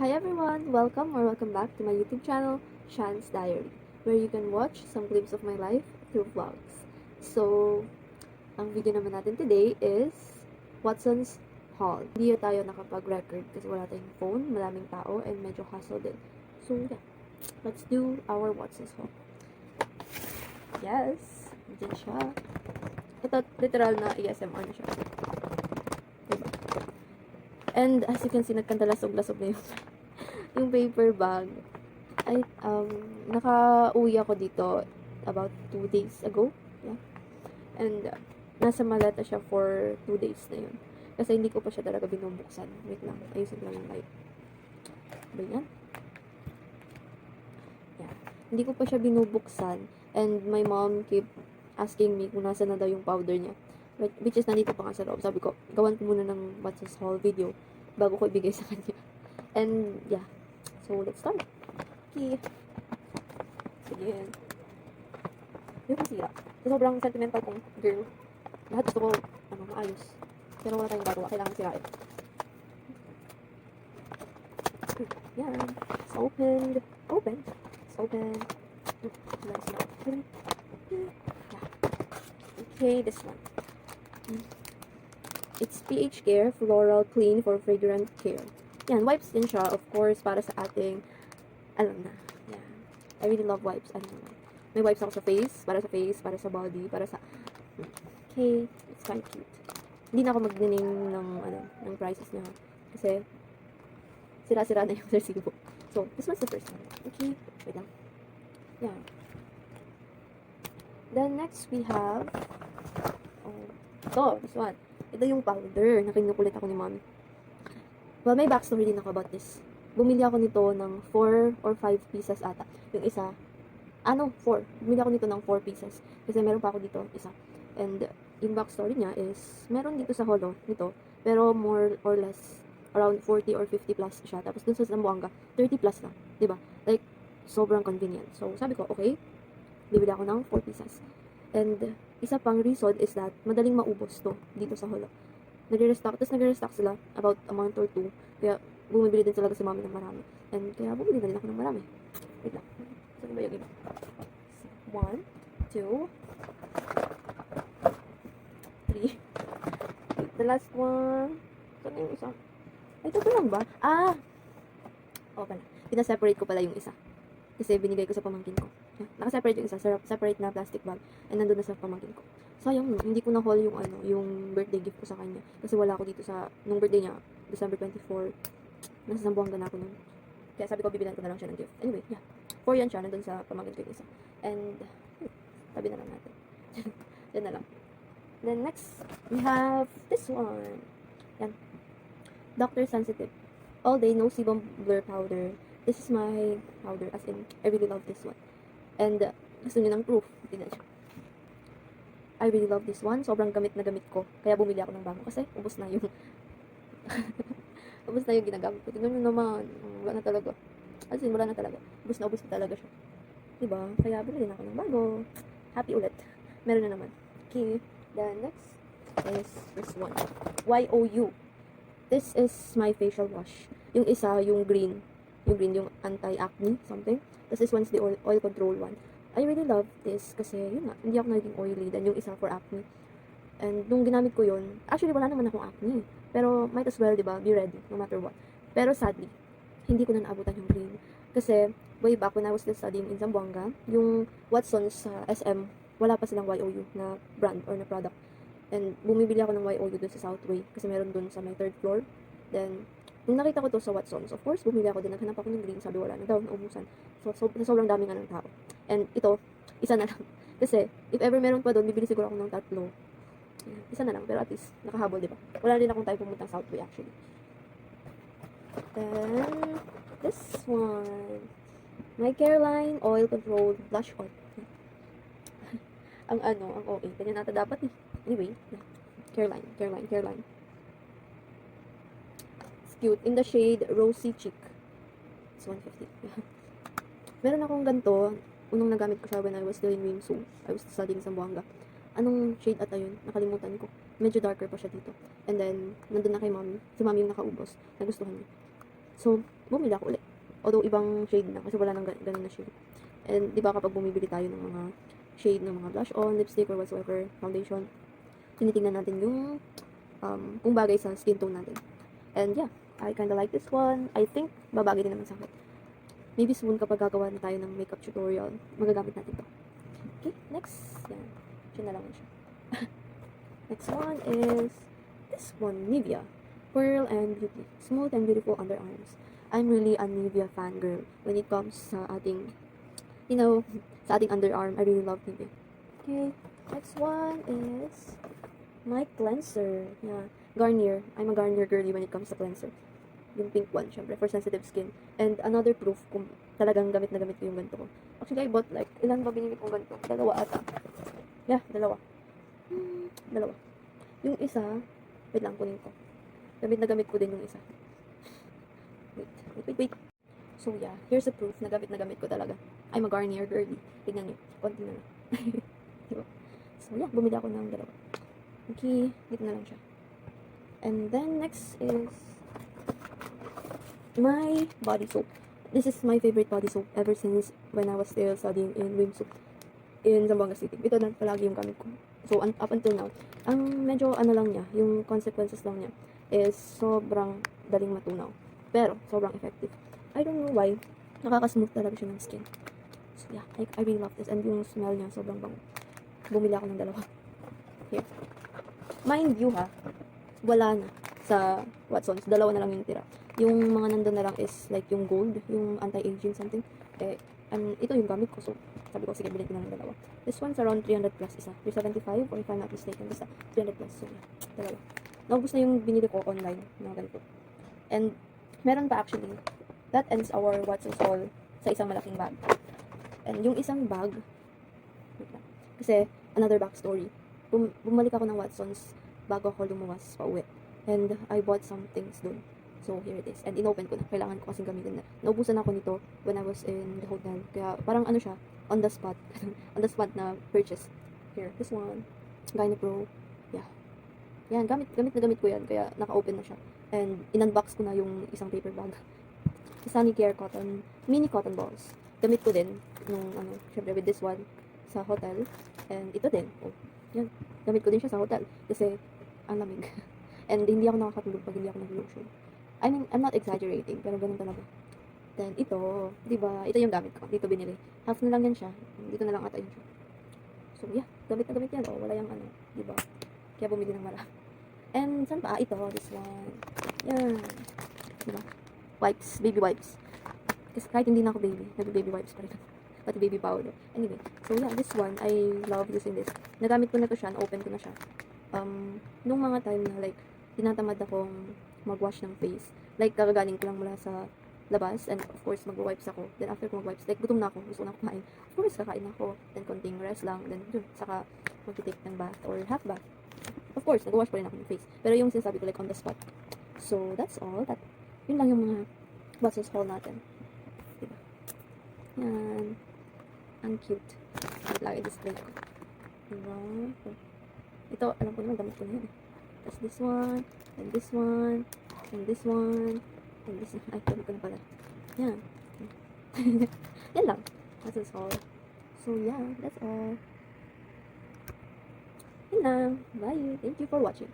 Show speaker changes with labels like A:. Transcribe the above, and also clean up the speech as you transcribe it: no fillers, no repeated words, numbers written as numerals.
A: Hi everyone! Welcome back to my YouTube channel, Shan's Diary, where you can watch some glimpse of my life through vlogs. So, ang video naman natin today is Watson's Haul. Hindi tayo nakapag-record kasi wala tayong phone, maraming tao, and medyo hassle din. So, yeah. Let's do our Watson's Haul. Yes! Diyan siya. Ito, literal na ASMR na siya. Diba? And as you can see, nagkandalasog-lasog na yung paper bag. Ay, naka-uwi ako dito about 2 days ago. Yeah. And nasa maleta siya for 2 days na yun. Kasi hindi ko pa siya talaga binubuksan. Wait lang, ayusin lang yung light. Ba yan? Yeah. Hindi ko pa siya binubuksan. And my mom keep asking me kung nasa na daw yung powder niya. Which is nandito pa nga sa loob. Sabi ko, gawan ko muna ng What's His Haul video bago ko ibigay sa kanya. And yeah. So, let's start. Okay. Sige. Yung masira. So, sobrang sentimental kong girl. Lahat gusto ko, maayos. Pero wala tayong gagawa. Kailangan sirain. Yan. It's opened. Open. It's open. Let's not open. Yeah. Okay, this one. It's PH Care Floral Clean for Fragrant Care. Yan, wipes din siya, of course, para sa ating, alam na. Yeah. I really love wipes. I don't know. May wipes ako sa face, para sa body, para sa... Okay, it's kind of cute. Hindi na ako magdining ng prices niya. Kasi, sira-sira na yung resibo. So, this one's the first one. Okay, wait lang. Yeah. Then, next we have... this one. Ito yung powder na kinukulit ako ni mommy. Well, may backstory din ako about this. Bumili ako nito ng 4 or 5 pieces ata. Yung isa, 4. Bumili ako nito ng 4 pieces. Kasi meron pa ako dito, isa. And yung backstory niya is, meron dito sa holo, nito. Pero more or less, around 40 or 50 plus siya. Tapos dun sa Zamboanga, 30 plus lang. Diba? Like, sobrang convenient. So, sabi ko, okay, bibili ako ng 4 pieces. And isa pang reason is that madaling maubos to dito sa holo. Nagre-restock sila about a month or 2. Kaya bumibili din talaga si mami ng marami. And kaya bumili na rin ako ng marami. Wait lang. Saan ba yung iba? 1, 2, 3. The last one. Saan yung isa? Ay, ito lang ba? Pala. Pina-separate ko pala yung isa. Kasi binigay ko sa pamangkin ko. Naka-separate yung isa, separate na plastic bag, and nandun na sa pamangkin ko. Sayang, hindi ko na-haul yung birthday gift ko sa kanya. Kasi wala ako dito nung birthday niya, December 24, nasa Zamboanga na ako nun. Kaya sabi ko, bibilan ko na lang siya ng gift. Anyway, yeah. 4 yan siya, nandun sa pamangkin ko yung isa. And, tabi na lang natin. Yan na lang. Then next, we have this one. Yan. Dr. Sensitive. All Day No Sebum Blur Powder. This is my powder, as in, I really love this one. And, gusto niyo ng proof. Tingnan siya. I really love this one. Sobrang gamit na gamit ko. Kaya bumili ako ng bago. Kasi, ubos na yung... ubos na yung ginagamit ko. Tingnan nyo naman. Wala na talaga. As in, wala na talaga. Ubos na talaga siya. Diba? Kaya bumili na ako ng bago. Happy ulit. Meron na naman. Okay. Then, next is this one. YOU. This is my facial wash. Yung isa, yung green, yung anti-acne, something. Tapos this one's the oil control one. I really love this kasi, yun nga, hindi ako naging oily. Then yung isa for acne. And nung ginamit ko yun, actually wala naman akong acne. Pero might as well, diba, be ready, no matter what. Pero sadly, hindi ko na naabutan yung green. Kasi, way back when I was still studying in Zamboanga, yung Watson's sa SM, wala pa silang YOU na brand or na product. And bumibili ako ng YOU dun sa Southway kasi meron dun sa my 3rd floor. Then, nung nakita ko to sa Watson's, of course, bumili ako din. Naghanap ako ng green. Sabi, wala na daw, naubusan. So sobrang dami nga ng tao. And ito, isa na lang. Kasi, if ever meron pa doon, bibili siguro ako ng 3. Isa na lang, pero at least, nakahabol, diba? Wala rin akong time pumunta sa Southway, actually. Then, this one. My Careline Oil Control Blush On. ang OA. Ganyan nata dapat eh. Anyway, Careline. Cute. In the shade Rosy Cheek. It's 150. Meron akong ganito. Unang nagamit ko siya when I was still in Wingsu. I was studying sa Zamboanga. Anong shade ata yun? Nakalimutan ko. Medyo darker pa siya dito. And then, nandun na kay mommy. Si mommy yung nakaubos. Nagustuhan niya. So, bumili ako ulit. Although, ibang shade na, kasi wala nang ganun na shade. And, di ba kapag bumibili tayo ng mga shade ng mga blush on, lipstick, or whatsoever, foundation, tinitingnan natin yung kung bagay sa skin tone natin. And yeah, I kinda like this one. I think babagay din naman sa akin. Maybe soon kapag gagawa na tayo ng makeup tutorial, magagamit natin to. Okay, next. Yan. Siya na lang siya. Next one is this one, Nivea. Pearl and Beauty. Smooth and beautiful underarms. I'm really a Nivea fangirl when it comes sa ating, sa ating underarm. I really love Nivea. Okay, next one is my cleanser. Yeah, Garnier. I'm a Garnier girly when it comes to cleanser. Yung pink one, syempre, for sensitive skin. And another proof kung talagang gamit na gamit ko yung ganito ko. Actually, I bought like, ilan ba binili kong ganito? Dalawa ata. Yeah, dalawa. Dalawa. Yung isa, wait lang, kunin ko. Gamit na gamit ko din yung isa. Wait. So yeah, here's the proof na gamit ko talaga. I'm a Garnier girly. Tignan nyo, konti na lang. Diba? So yeah, bumili ako ng dalawa. Okay, dito na lang siya. And then next is my body soap. This is my favorite body soap ever since when I was still studying in Wimsuk in Zamboanga City. Ito na palagi yung gamit ko. So, up until now, ang medyo lang niya, yung consequences lang niya is sobrang daling matunaw. Pero, sobrang effective. I don't know why, nakaka-smooth talaga siya ng skin. So, yeah, I really love this. And yung smell niya, sobrang bango. Bumili ako ng dalawa. Here. Mind you ha, wala na sa Watsons. Dalawa na lang yung tira. Yung mga nandun na lang is like yung gold, yung anti-aging something. Ito yung gamit ko. So, sabi ko, sige, bilhin ko na ng dalawa. This one's around 300 plus isa. 375 or if I'm not mistaken. Basta 300 plus. So, yeah, dalawa. Naubos na yung binili ko online na ganito. And, meron pa actually. That ends our Watsons haul sa isang malaking bag. And yung isang bag, kasi, another backstory. Bumalik ako ng Watsons bago ako lumuwas pa uwi. And I bought some things dun. So, here it is. And inopen ko na. Kailangan ko kasing gamitin na. Naubusan ako nito when I was in the hotel. Kaya, parang ano siya, on the spot. On the spot na purchase. Here, this one. Gynapro. Yeah. Yan, gamit na gamit ko yan. Kaya, naka-open na siya. And, in-unbox ko na yung isang paper bag. Sunny Care Cotton. Mini cotton balls. Gamit ko din. Nung, syempre with this one sa hotel. And, ito din. Oh, yan. Gamit ko din siya sa hotel. Kasi, ang lamig. And, hindi ako nakakatulog pag hindi ako nag-lotion. I mean, I'm not exaggerating, pero ganun talaga. Then, ito, diba, ito yung gamit ko. Dito binili. Half na lang yan siya. Dito na lang ata yun siya. So, yeah, gamit na gamit yan. Oh, wala yung diba? Kaya bumili ng marami. And, saan pa? Ito, this one. Yan. Diba? Wipes, baby wipes. Kasi kahit hindi na ako baby, nag-baby wipes pa rin. Pati baby powder. Anyway, so yeah, this one, I love using this. Nagamit ko na to siya, na-open ko na siya. Nung mga time na like, tinatamad akong mag-wash ng face. Like, kakagaling ko lang mula sa labas. And, of course, mag-wipes ako. Then, after ko mag-wipes, like, gutom na ako. Gusto ko na kumain. Of course, kakain ako. Then, konting rest lang. Then, yun, saka, mag-take ng bath or half bath. Of course, nag-wash pa rin ako ng face. Pero yung sinasabi ko, like, on the spot. So, that's all. Yun lang yung mga Watsons haul natin. Diba? Yan. Ang cute. Wait lang, i-display ko. Diba? Ito, alam ko naman, gamit ko na yun. Tapos this one, and this one, and this one, and this one. Ay, gamit ko na pala. Yan. Yan lang. That's all. So, yeah, that's all. Yun lang. Bye. Thank you for watching.